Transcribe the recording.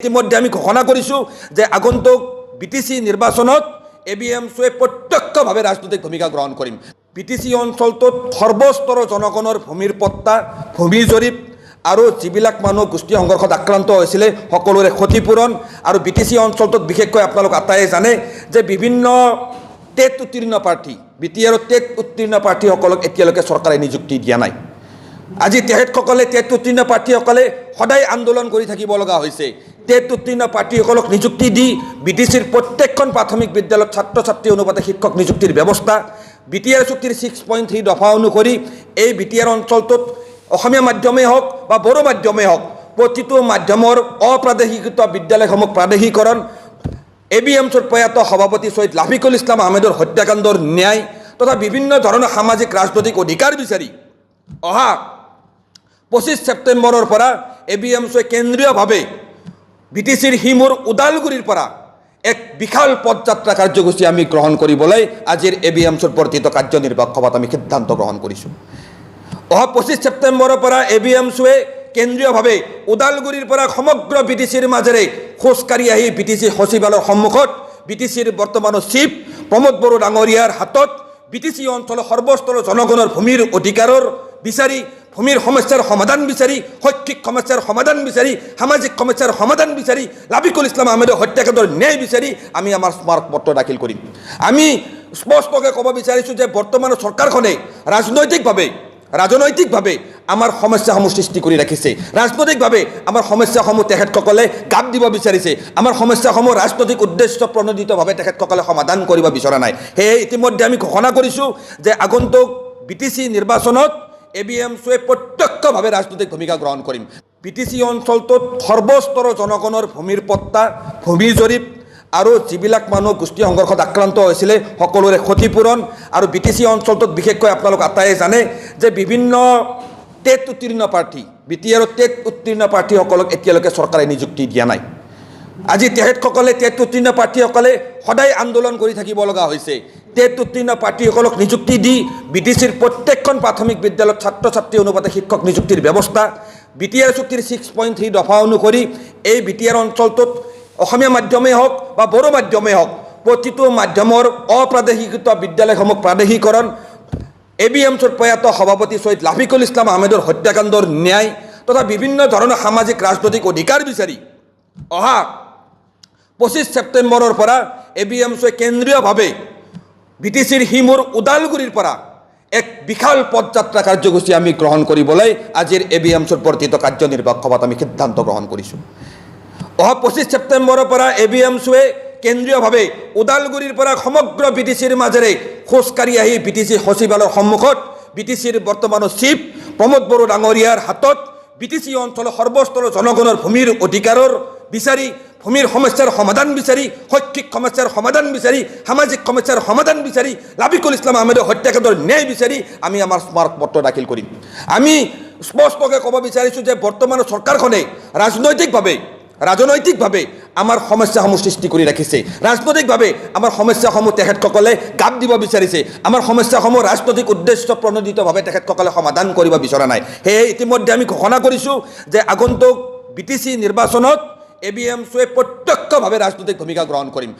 ইতিমধ্যে আমি ঘোষণা কৰিছোঁ যে আগন্তুক বিটিসি নিৰ্বাচনত এবিএমছুৱে প্ৰত্যক্ষভাৱে ৰাজনৈতিক ভূমিকা গ্ৰহণ কৰিম। বিটিসি অঞ্চলটোত সৰ্বস্তৰৰ জনগণৰ ভূমিৰ পট্টা, ভূমি জৰীপ আৰু যিবিলাক মানুহ গোষ্ঠী সংঘৰ্ষত আক্ৰান্ত হৈছিলে সকলোৰে ক্ষতিপূৰণ আৰু বিটিসি অঞ্চলটোত বিশেষকৈ আপোনালোক আটায়ে জানে যে বিভিন্ন টেট উত্তীৰ্ণ প্ৰাৰ্থী বিটিআৰৰ টেট উত্তীৰ্ণ প্ৰাৰ্থীসকলক এতিয়ালৈকে চৰকাৰে নিযুক্তি দিয়া নাই। আজি তেখেতসকলে টেট উত্তীৰ্ণ প্ৰাৰ্থীসকলে সদায় আন্দোলন কৰি থাকিব লগা হৈছে। টেট উত্তীৰ্ণ প্ৰাৰ্থীসকলক নিযুক্তি দি বিটিসিৰ প্ৰত্যেকখন প্ৰাথমিক বিদ্যালয়ত ছাত্ৰ ছাত্ৰী অনুপাতে শিক্ষক নিযুক্তিৰ ব্যৱস্থা বিটিআৰ চুক্তিৰ 6.3 দফা অনুসৰি এই বিটিআৰ অঞ্চলটোত অসমীয়া মাধ্যমেই হওক বা বড়ো মাধ্যমেই হওক প্ৰতিটো মাধ্যমৰ অপ্ৰাদেশিকৃত বিদ্যালয়সমূহ প্ৰাদেশিকৰণ, এবিএমছৰ প্ৰয়াত সভাপতি ছৈয়দ লাফিকুল ইছলাম আহমেদৰ হত্যাকাণ্ডৰ ন্যায় তথা বিভিন্ন ধৰণৰ সামাজিক ৰাজনৈতিক অধিকাৰ বিচাৰি অহা 25 ছেপ্টেম্বৰৰ পৰা এবিএমছুৱে কেন্দ্ৰীয়ভাৱে বিটিসিৰ হিমুৰ ওদালগুৰিৰ পৰা এক বিশাল পদযাত্ৰা কাৰ্যসূচী আমি গ্ৰহণ কৰিবলৈ আজিৰ এবিএমছৰ বৰ্ধিত কাৰ্যনিৰ্বাহক সভাত আমি সিদ্ধান্ত গ্ৰহণ কৰিছোঁ। অহা 25 ছেপ্টেম্বৰৰ পৰা এবিএমছুৱে কেন্দ্ৰীয়ভাৱে ওদালগুৰিৰ পৰা সমগ্ৰ বিটিসিৰ মাজেৰে খোজকাঢ়ি আহি বিটিসি সচিবালয়ৰ সন্মুখত বিটিসিৰ বৰ্তমানৰ চিফ প্ৰমোদ বড়ো ডাঙৰীয়াৰ হাতত বিটিসি অঞ্চলৰ সৰ্বস্তৰৰ জনগণৰ ভূমিৰ অধিকাৰৰ বিচাৰি, ভূমিৰ সমস্যাৰ সমাধান বিচাৰি, শৈক্ষিক সমস্যাৰ সমাধান বিচাৰি, সামাজিক সমস্যাৰ সমাধান বিচাৰি, লাফিকুল ইছলাম আহমেদৰ হত্যাকাণ্ডৰ ন্যায় বিচাৰি আমি আমাৰ স্মাৰকপত্ৰ দাখিল কৰিম। আমি স্পষ্টকৈ ক'ব বিচাৰিছোঁ যে বৰ্তমানৰ চৰকাৰখনে ৰাজনৈতিকভাৱে আমাৰ সমস্যাসমূহ সৃষ্টি কৰি ৰাখিছে। ৰাজনৈতিকভাৱে আমাৰ সমস্যাসমূহ তেখেতসকলে গাপ দিব বিচাৰিছে। আমাৰ সমস্যাসমূহ ৰাজনৈতিক উদ্দেশ্য প্ৰণোদিতভাৱে তেখেতসকলে সমাধান কৰিব বিচৰা নাই। সেয়ে ইতিমধ্যে আমি ঘোষণা কৰিছোঁ যে আগন্তুক বিটিসি নিৰ্বাচনত এবিএমছুৱে প্ৰত্যক্ষভাৱে ৰাজনৈতিক ভূমিকা গ্ৰহণ কৰিম। বিটিসি অঞ্চলটোত সৰ্বস্তৰৰ জনগণৰ ভূমিৰ পট্টা, ভূমি জৰীপ আৰু যিবিলাক মানুহ গোষ্ঠী সংঘৰ্ষত আক্ৰান্ত হৈছিলে সকলোৰে ক্ষতিপূৰণ আৰু বিটিসি অঞ্চলটোত বিশেষকৈ আপোনালোক আটায়ে জানে যে বিভিন্ন টেট উত্তীৰ্ণ প্ৰাৰ্থী বিটিআৰৰ টেট উত্তীৰ্ণ প্ৰাৰ্থীসকলক এতিয়ালৈকে চৰকাৰে নিযুক্তি দিয়া নাই। আজি তেখেতসকলে টেট উত্তীৰ্ণ প্ৰাৰ্থীসকলে সদায় আন্দোলন কৰি থাকিব লগা হৈছে। টেট উত্তীৰ্ণ প্ৰাৰ্থীসকলক নিযুক্তি দি বিটিসিৰ প্ৰত্যেকখন প্ৰাথমিক বিদ্যালয়ত ছাত্ৰ ছাত্ৰী অনুপাতে শিক্ষক নিযুক্তিৰ ব্যৱস্থা বিটিআৰ চুক্তিৰ 6.3 দফা অনুসৰি এই বিটিআৰ অঞ্চলটোত অসমীয়া মাধ্যমেই হওক বা বড়ো মাধ্যমেই হওক প্ৰতিটো মাধ্যমৰ অপ্ৰাদেশিকৃত বিদ্যালয়সমূহ প্ৰাদেশিকৰণ, এবিএমছৰ প্ৰয়াত সভাপতি ছৈয়দ লাফিকুল ইছলাম আহমেদৰ হত্যাকাণ্ডৰ ন্যায় তথা বিভিন্ন ধৰণৰ সামাজিক ৰাজনৈতিক অধিকাৰ বিচাৰি অহা 25 ছেপ্টেম্বৰৰ পৰা এবিএমছুৱে কেন্দ্ৰীয়ভাৱে বিটিসিৰ হিমুৰ ওদালগুৰিৰ পৰা এক বিশাল পদযাত্ৰা কাৰ্যসূচী আমি গ্ৰহণ কৰিবলৈ আজিৰ এবিএমছৰ বৰ্ধিত কাৰ্যনিৰ্বাহক সভাত আমি সিদ্ধান্ত গ্ৰহণ কৰিছোঁ। অহা 25 ছেপ্টেম্বৰৰ পৰা এবিএমছুৱে কেন্দ্ৰীয়ভাৱে ওদালগুৰিৰ পৰা সমগ্ৰ বিটিসিৰ মাজেৰে খোজকাঢ়ি আহি বিটিসি সচিবালয়ৰ সন্মুখত বিটিসিৰ বৰ্তমানৰ চিফ প্ৰমোদ বড়ো ডাঙৰীয়াৰ হাতত বিটিসি অঞ্চলৰ সৰ্বস্তৰৰ জনগণৰ ভূমিৰ অধিকাৰৰ বিচাৰি, ভূমিৰ সমস্যাৰ সমাধান বিচাৰি, শৈক্ষিক সমস্যাৰ সমাধান বিচাৰি, সামাজিক সমস্যাৰ সমাধান বিচাৰি, লাফিকুল ইছলাম আহমেদৰ হত্যাকাণ্ডৰ ন্যায় বিচাৰি আমি আমাৰ স্মাৰকপত্ৰ দাখিল কৰিম। আমি স্পষ্টকৈ ক'ব বিচাৰিছোঁ যে বৰ্তমানৰ চৰকাৰখনে ৰাজনৈতিকভাৱে আমাৰ সমস্যাসমূহ সৃষ্টি কৰি ৰাখিছে। ৰাজনৈতিকভাৱে আমাৰ সমস্যাসমূহ তেখেতসকলে গাপ দিব বিচাৰিছে। আমাৰ সমস্যাসমূহ ৰাজনৈতিক উদ্দেশ্য প্ৰণোদিতভাৱে তেখেতসকলে সমাধান কৰিব বিচৰা নাই। সেয়ে ইতিমধ্যে আমি ঘোষণা কৰিছোঁ যে আগন্তুক বিটিসি নিৰ্বাচনত এবিএমছুৱে প্ৰত্যক্ষভাৱে ৰাজনৈতিক ভূমিকা গ্ৰহণ কৰিম।